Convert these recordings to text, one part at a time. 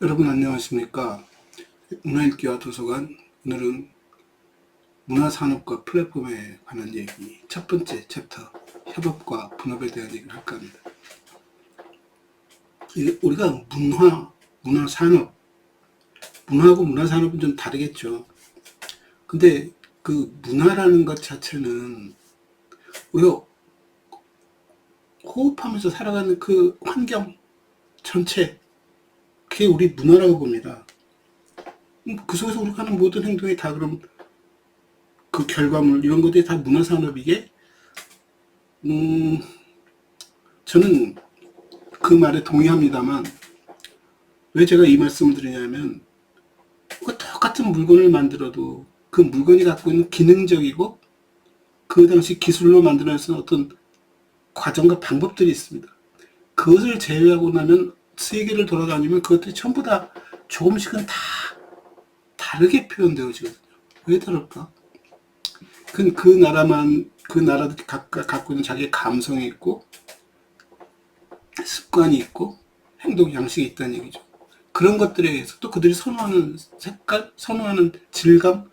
여러분 안녕하십니까? 문화읽기와 도서관, 오늘은 문화산업과 플랫폼에 관한 얘기, 첫 번째 챕터 협업과 분업에 대한 얘기를 할까 합니다. 우리가 문화산업, 문화하고 문화산업은 좀 다르겠죠. 근데 그 문화라는 것 자체는 우리가 호흡하면서 살아가는 그 환경 전체, 그게 우리 문화라고 봅니다. 그 속에서 우리가 하는 모든 행동이 다 그럼 그 결과물 이런 것들이 다 문화산업이게 저는 그 말에 동의합니다만, 왜 제가 이 말씀을 드리냐면, 똑같은 물건을 만들어도 그 물건이 갖고 있는 기능적이고 그 당시 기술로 만들어낸 어떤 과정과 방법들이 있습니다. 그것을 제외하고 나면 세계를 돌아다니면 그것들이 전부 다 조금씩은 다 다르게 표현되어지거든요. 왜 다를까? 그 나라들이 각각 갖고 있는 자기의 감성이 있고 습관이 있고 행동 양식이 있다는 얘기죠. 그런 것들에 의해서 또 그들이 선호하는 색깔, 선호하는 질감,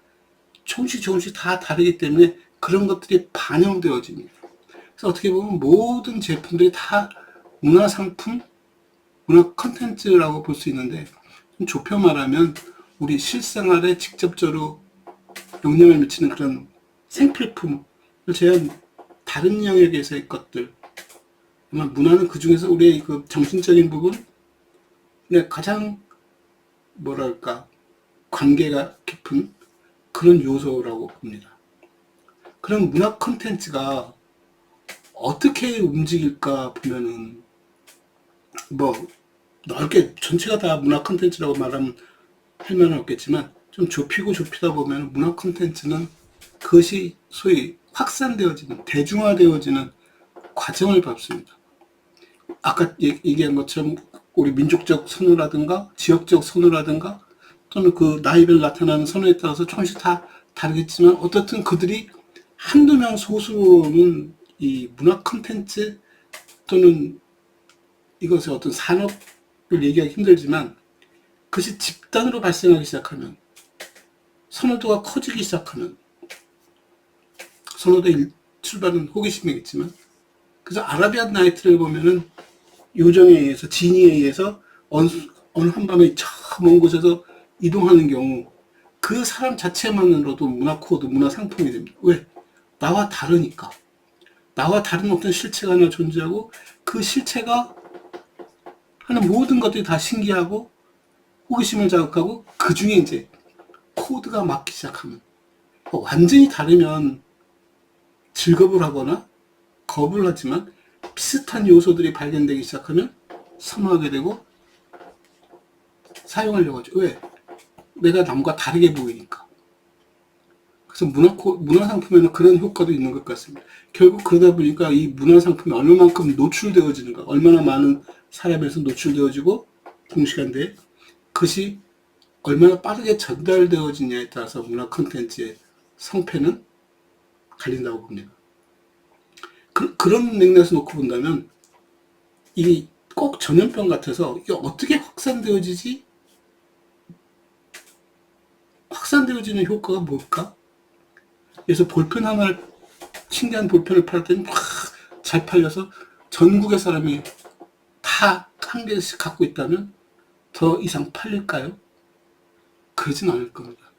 조금씩 다 다르기 때문에 그런 것들이 반영되어집니다. 그래서 어떻게 보면 모든 제품들이 다 문화상품, 문화 컨텐츠라고 볼 수 있는데, 좀 좁혀 말하면 우리 실생활에 직접적으로 영향을 미치는 그런 생필품을 제한 다른 영역에서의 것들, 아마 문화는 그 중에서 우리의 그 정신적인 부분, 가장 뭐랄까 관계가 깊은 그런 요소라고 봅니다. 그런 문화 콘텐츠가 어떻게 움직일까 보면은, 뭐 넓게 전체가 다 문화 콘텐츠라고 말하면 할 말은 없겠지만, 좀 좁히다 보면 문화 콘텐츠는 그것이 소위 확산되어지는, 대중화되어지는 과정을 밟습니다. 아까 얘기한 것처럼 우리 민족적 선호라든가 지역적 선호라든가 또는 그 나이별 나타나는 선호에 따라서 조금씩 다 다르겠지만, 어떻든 그들이 한두 명 소수로는 이 문화 콘텐츠 또는 이것의 어떤 산업을 얘기하기 힘들지만, 그것이 집단으로 발생하기 시작하면, 선호도가 커지기 시작하면, 선호도의 출발은 호기심이겠지만, 그래서 아라비안 나이트를 보면은 요정에 의해서, 지니에 의해서 어느 한밤에 저 먼 곳에서 이동하는 경우, 그 사람 자체만으로도 문화 코드, 문화 상품이 됩니다. 왜? 나와 다르니까. 나와 다른 어떤 실체가 하나 존재하고, 그 실체가 하는 모든 것들이 다 신기하고 호기심을 자극하고, 그 중에 이제 코드가 맞기 시작하면, 완전히 다르면 즐겁을 하거나 겁을 하지만, 비슷한 요소들이 발견되기 시작하면 선호하게 되고 사용하려고 하죠. 왜? 내가 남과 다르게 보이니까. 그래서 문화 상품에는 그런 효과도 있는 것 같습니다. 결국 그러다 보니까 이 문화 상품이 얼마만큼 노출되어지는가, 얼마나 많은 사람에서 노출되어지고 동시간대에 그것이 얼마나 빠르게 전달되어지냐에 따라서 문화 콘텐츠의 성패는 갈린다고 봅니다. 그런 맥락에서 놓고 본다면, 이 꼭 전염병 같아서 이게 어떻게 확산되어지는 효과가 뭘까? 그래서 볼펜 하나를, 신기한 볼펜을 팔 때는 막 잘 팔려서 전국의 사람이 다 한 개씩 갖고 있다면 더 이상 팔릴까요? 그러진 않을 겁니다.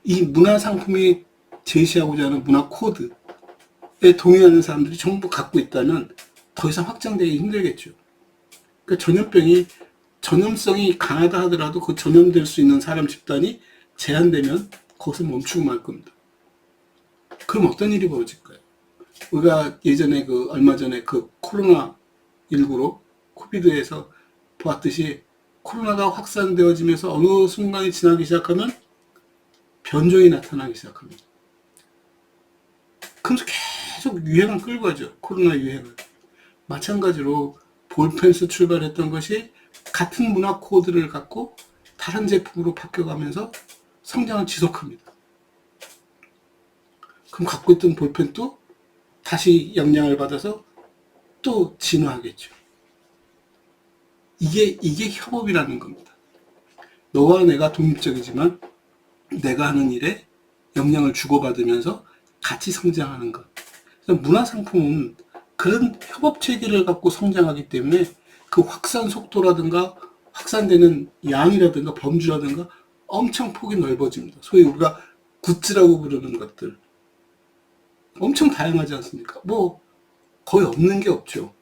이 문화 상품이 제시하고자 하는 문화 코드에 동의하는 사람들이 전부 갖고 있다면 더 이상 확장되기 힘들겠죠. 그러니까 전염성이 강하다 하더라도 그 전염될 수 있는 사람 집단이 제한되면 거기서 멈추고 말 겁니다. 그럼 어떤 일이 벌어질까요? 우리가 예전에 얼마 전에 코로나19로 코비드에서 보았듯이, 코로나가 확산되어지면서 어느 순간이 지나기 시작하면 변종이 나타나기 시작합니다. 그러면서 계속 유행을 끌고 가죠. 코로나 유행을. 마찬가지로 볼펜에서 출발했던 것이 같은 문화 코드를 갖고 다른 제품으로 바뀌어가면서 성장을 지속합니다. 그럼 갖고 있던 볼펜도 다시 영향을 받아서 또 진화하겠죠. 이게 협업이라는 겁니다. 너와 내가 독립적이지만 내가 하는 일에 영향을 주고받으면서 같이 성장하는 것. 문화상품은 그런 협업 체계를 갖고 성장하기 때문에 그 확산 속도라든가 확산되는 양이라든가 범주라든가 엄청 폭이 넓어집니다. 소위 우리가 굿즈라고 부르는 것들 엄청 다양하지 않습니까? 뭐 거의 없는 게 없죠.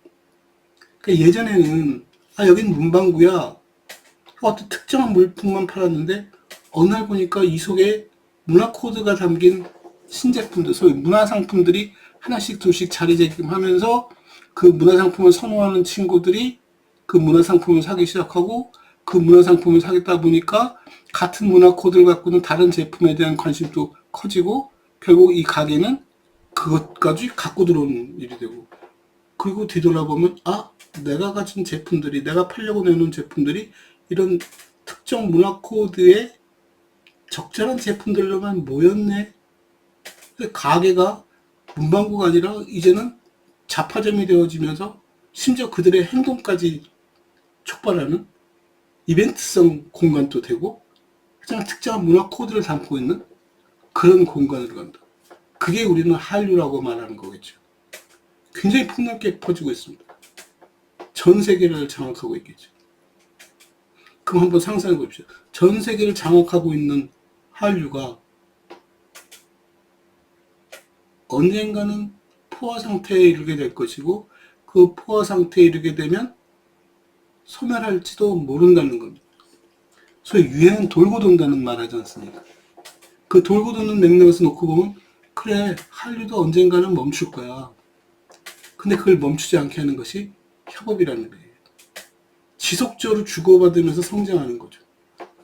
그러니까 예전에는 여긴 문방구야, 어떤 특정한 물품만 팔았는데 어느 날 보니까 이 속에 문화 코드가 담긴 신제품들, 소위 문화 상품들이 하나씩 둘씩 자리매김하면서 그 문화 상품을 선호하는 친구들이 그 문화 상품을 사기 시작하고, 그 문화 상품을 사겠다 보니까 같은 문화 코드를 갖고는 다른 제품에 대한 관심도 커지고, 결국 이 가게는 그것까지 갖고 들어오는 일이 되고, 그리고 뒤돌아보면 내가 가진 제품들이, 내가 팔려고 내놓은 제품들이 이런 특정 문화 코드에 적절한 제품들로만 모였네. 가게가 문방구가 아니라 이제는 잡화점이 되어지면서 심지어 그들의 행동까지 촉발하는 이벤트성 공간도 되고, 가장 특정한 문화 코드를 담고 있는 그런 공간으로 간다. 그게 우리는 한류라고 말하는 거겠죠. 굉장히 폭넓게 퍼지고 있습니다. 전 세계를 장악하고 있겠죠. 그럼 한번 상상해 봅시다. 전 세계를 장악하고 있는 한류가 언젠가는 포화 상태에 이르게 될 것이고, 그 포화 상태에 이르게 되면 소멸할지도 모른다는 겁니다. 소위 유행은 돌고 돈다는 말 하지 않습니까? 그 돌고 도는 맥락에서 놓고 보면, 그래, 한류도 언젠가는 멈출 거야. 근데 그걸 멈추지 않게 하는 것이 협업이라는 거예요. 지속적으로 주고받으면서 성장하는 거죠.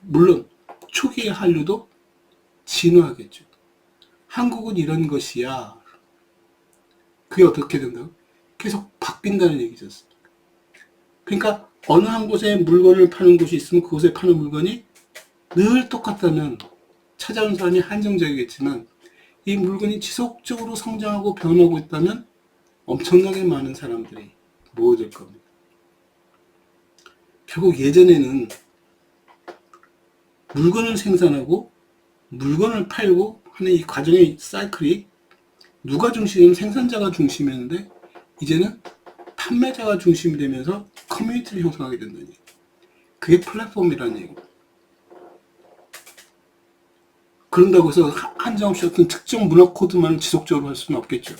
물론 초기의 한류도 진화하겠죠. 한국은 이런 것이야. 그게 어떻게 된다고? 계속 바뀐다는 얘기죠. 그러니까 어느 한 곳에 물건을 파는 곳이 있으면 그곳에 파는 물건이 늘 똑같다면 찾아오는 사람이 한정적이겠지만, 이 물건이 지속적으로 성장하고 변하고 있다면 엄청나게 많은 사람들이 모여들 겁니다. 결국 예전에는 물건을 생산하고 물건을 팔고 하는 이 과정의 사이클이 누가 중심이면 생산자가 중심이었는데, 이제는 판매자가 중심이 되면서 커뮤니티를 형성하게 된다는 얘기. 그게 플랫폼이라는 얘기입니다. 그런다고 해서 한정없이 어떤 특정 문화 코드만을 지속적으로 할 수는 없겠죠.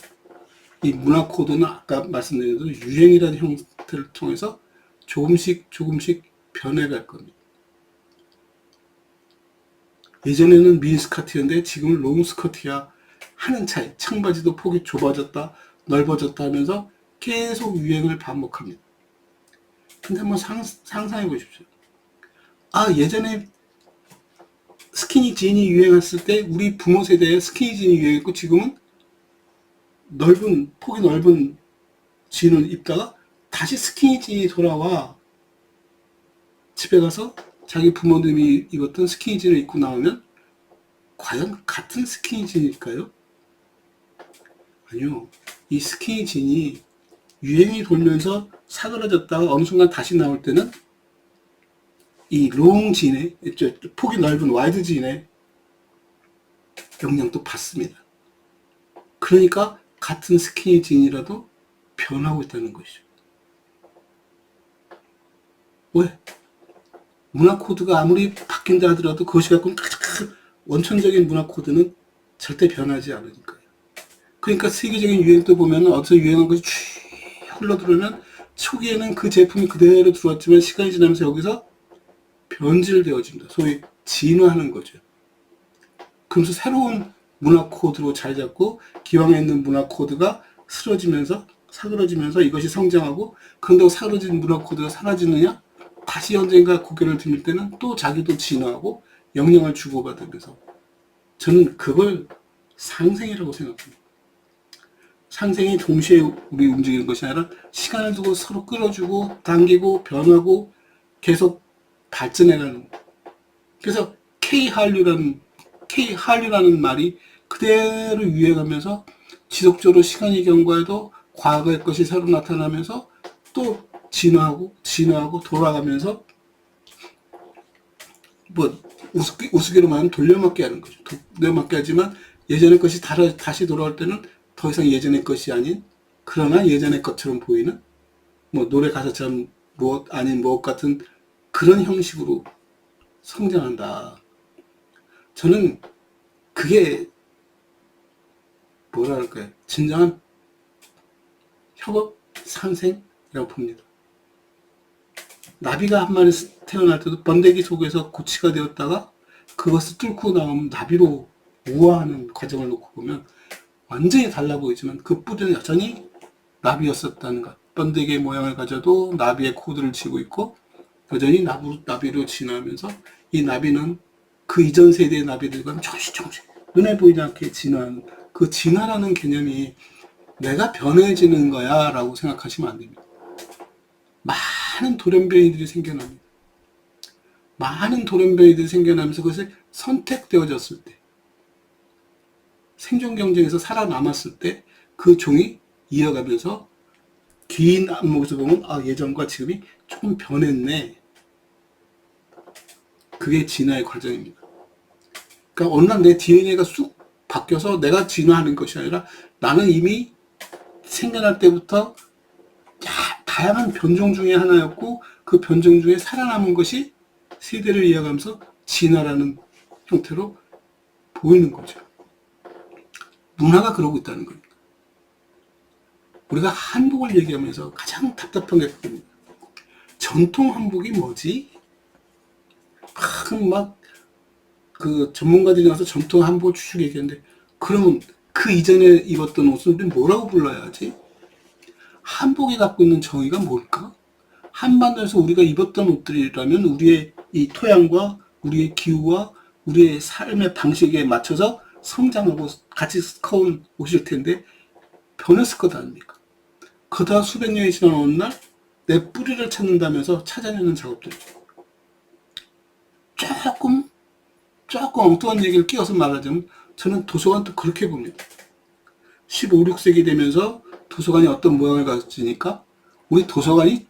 이 문화 코드는 아까 말씀드린 대로 유행이라는 형태를 통해서 조금씩 변해갈 겁니다. 예전에는 미니스커트였는데 지금은 롱스커트야 하는 차이. 청바지도 폭이 좁아졌다 넓어졌다 하면서 계속 유행을 반복합니다. 근데 한번 상상해 보십시오. 예전에 스키니진이 유행했을 때 우리 부모 세대에 스키니진이 유행했고, 지금은 폭이 넓은 진을 입다가 다시 스키니진이 돌아와 집에 가서 자기 부모님이 입었던 스키니진을 입고 나오면 과연 같은 스키니진일까요? 아니요. 이 스키니진이 유행이 돌면서 사그라졌다가 어느 순간 다시 나올 때는 이 롱진의, 폭이 넓은 와이드진의 영향도 받습니다. 그러니까 같은 스키니진이라도 변하고 있다는 것이죠. 왜? 문화 코드가 아무리 바뀐다 하더라도 그것이 갖고 있는 원천적인 문화 코드는 절대 변하지 않으니까요. 그러니까 세계적인 유행도 보면 어디서 유행한 것이 쭉 흘러들어오면 초기에는 그 제품이 그대로 들어왔지만 시간이 지나면서 여기서 변질되어집니다. 소위 진화하는 거죠. 그러면서 새로운 문화 코드로 자리 잡고, 기왕에 있는 문화 코드가 사그러지면서 이것이 성장하고, 그런다고 사그러진 문화 코드가 사라지느냐? 다시 언젠가 고개를 들릴 때는 또 자기도 진화하고 영향을 주고받으면서, 저는 그걸 상생이라고 생각합니다. 상생이 동시에 우리 움직이는 것이 아니라 시간을 두고 서로 끌어주고 당기고 변하고 계속 발전해가는. 그래서 K한류라는 말이 그대로 유행하면서 지속적으로 시간이 경과해도 과거의 것이 새로 나타나면서 또 진화하고 돌아가면서 뭐 우스개로 말하면 돌려막기 하는 거죠. 돌려막기 하지만 예전의 것이 다시 돌아올 때는 더 이상 예전의 것이 아닌, 그러나 예전의 것처럼 보이는, 뭐 노래 가사처럼 무엇 아닌 무엇 같은 그런 형식으로 성장한다. 저는 그게 뭐랄까요, 진정한 협업 상생이라고 봅니다. 나비가 한 마리 태어날 때도 번데기 속에서 고치가 되었다가 그것을 뚫고 나오면 나비로 우화하는 과정을 놓고 보면 완전히 달라 보이지만 그 뿌리는 여전히 나비였었다는 것. 번데기의 모양을 가져도 나비의 코드를 쥐고 있고 여전히 나비로 진화하면서 이 나비는 그 이전 세대의 나비들과는 조금씩 눈에 보이지 않게 진화하는, 그 진화라는 개념이 내가 변해지는 거야 라고 생각하시면 안 됩니다. 많은 돌연변이들이 생겨납니다. 많은 돌연변이들이 생겨나면서 그것이 선택되어졌을 때, 생존 경쟁에서 살아남았을 때 그 종이 이어가면서 긴 안목에서 보면 예전과 지금이 조금 변했네. 그게 진화의 과정입니다. 그러니까 어느 날 내 DNA가 쑥 바뀌어서 내가 진화하는 것이 아니라 나는 이미 생겨날 때부터 다양한 변종 중에 하나였고 그 변종 중에 살아남은 것이 세대를 이어가면서 진화라는 형태로 보이는 거죠. 문화가 그러고 있다는 겁니다. 우리가 한복을 얘기하면서 가장 답답한 게 그겁니다. 전통 한복이 뭐지? 그 전문가들이 나와서 전통 한복을 추측 얘기하는데, 그러면 그 이전에 입었던 옷을 우리는 뭐라고 불러야 하지? 한복이 갖고 있는 정의가 뭘까? 한반도에서 우리가 입었던 옷들이라면 우리의 이 토양과 우리의 기후와 우리의 삶의 방식에 맞춰서 성장하고 같이 커온 옷일 텐데 변했을 것 아닙니까? 그러다 수백 년이 지난 어느 날 내 뿌리를 찾는다면서 찾아내는 작업들이죠. 조금 엉뚱한 얘기를 끼워서 말하자면 저는 도서관도 그렇게 봅니다. 15, 16세기 되면서 도서관이 어떤 모양을 가지니까 우리 도서관이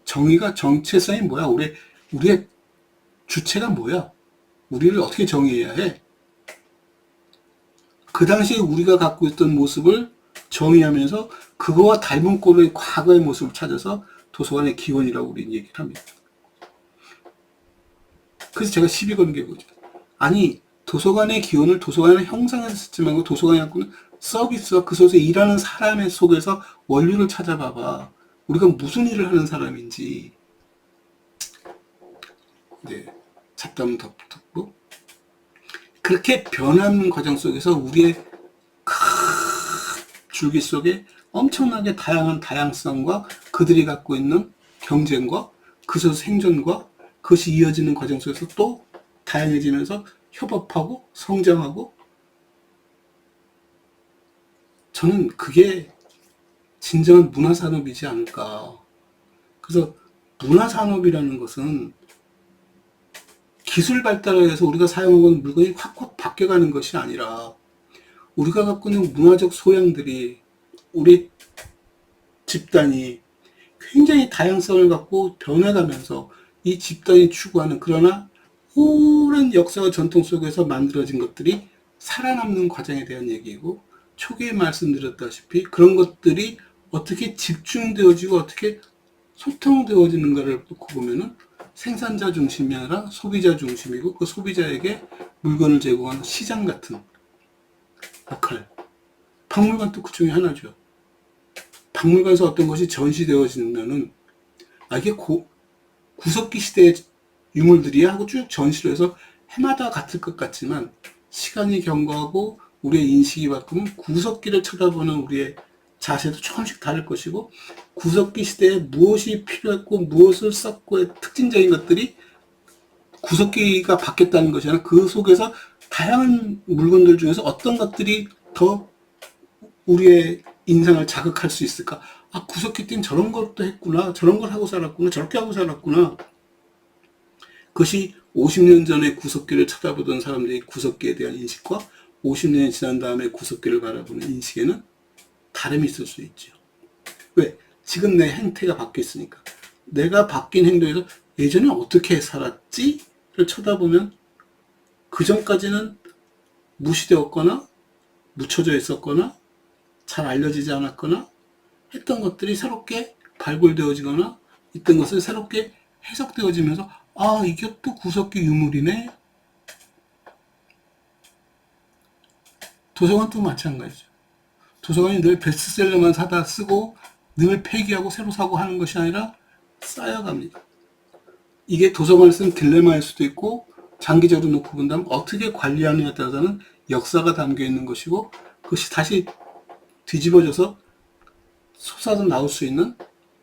정체성이 뭐야? 우리의 주체가 뭐야? 우리를 어떻게 정의해야 해? 그 당시에 우리가 갖고 있던 모습을 정의하면서 그거와 닮은 꼴의 과거의 모습을 찾아서 도서관의 기원이라고 우리는 얘기를 합니다. 그래서 제가 시비 거는 게 뭐죠? 아니, 도서관의 기원을 도서관의 형상에서 쓰지 말고 도서관이 갖고 있는 서비스와 그 속에서 일하는 사람의 속에서 원료를 찾아봐봐. 우리가 무슨 일을 하는 사람인지. 네, 잡담은 덮고 그렇게 변하는 과정 속에서 우리의 큰 줄기 속에 엄청나게 다양한 다양성과 그들이 갖고 있는 경쟁과 그 속에서 생존과 그것이 이어지는 과정 속에서 또 다양해지면서 협업하고 성장하고, 저는 그게 진정한 문화산업이지 않을까. 그래서 문화산업이라는 것은 기술 발달에 의해서 우리가 사용하는 물건이 확 바뀌어가는 것이 아니라 우리가 갖고 있는 문화적 소양들이, 우리 집단이 굉장히 다양성을 갖고 변해가면서 이 집단이 추구하는, 그러나 오랜 역사와 전통 속에서 만들어진 것들이 살아남는 과정에 대한 얘기이고, 초기에 말씀드렸다시피 그런 것들이 어떻게 집중되어지고 어떻게 소통되어지는가를 놓고 보면은 생산자 중심이 아니라 소비자 중심이고, 그 소비자에게 물건을 제공하는 시장 같은 역할. 박물관도 그 중에 하나죠. 박물관에서 어떤 것이 전시되어지면은 이게 구석기 시대의 유물들이 하고 쭉 전시를 해서 해마다 같을 것 같지만 시간이 경과하고 우리의 인식이 바꾸면 구석기를 쳐다보는 우리의 자세도 조금씩 다를 것이고, 구석기 시대에 무엇이 필요했고 무엇을 썼고의 특징적인 것들이 구석기가 바뀌었다는 것이 아니라 그 속에서 다양한 물건들 중에서 어떤 것들이 더 우리의 인상을 자극할 수 있을까? 구석기 때는 저런 것도 했구나, 저런 걸 하고 살았구나, 저렇게 하고 살았구나. 그것이 50년 전에 구석기를 쳐다보던 사람들이 구석기에 대한 인식과 50년이 지난 다음에 구석기를 바라보는 인식에는 다름이 있을 수 있죠. 왜? 지금 내 행태가 바뀌었으니까. 내가 바뀐 행동에서 예전에 어떻게 살았지?를 쳐다보면 그 전까지는 무시되었거나 묻혀져 있었거나 잘 알려지지 않았거나 했던 것들이 새롭게 발굴되어지거나 있던 것을 새롭게 해석되어지면서 아, 이게 또 구석기 유물이네. 도서관도 마찬가지죠. 도서관이 늘 베스트셀러만 사다 쓰고 늘 폐기하고 새로 사고 하는 것이 아니라 쌓여갑니다. 이게 도서관을 쓴 딜레마일 수도 있고 장기적으로 놓고 본다면 어떻게 관리하느냐에 따라서는 역사가 담겨 있는 것이고 그것이 다시 뒤집어져서 솟아서 나올 수 있는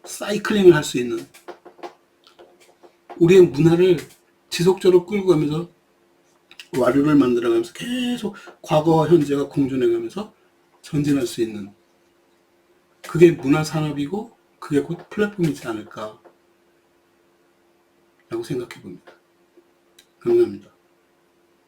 사이클링을 할 수 있는 우리의 문화를 지속적으로 끌고 가면서 와류를 만들어가면서 계속 과거와 현재가 공존해가면서 전진할 수 있는 그게 문화산업이고 그게 곧 플랫폼이지 않을까 라고 생각해 봅니다. 감사합니다.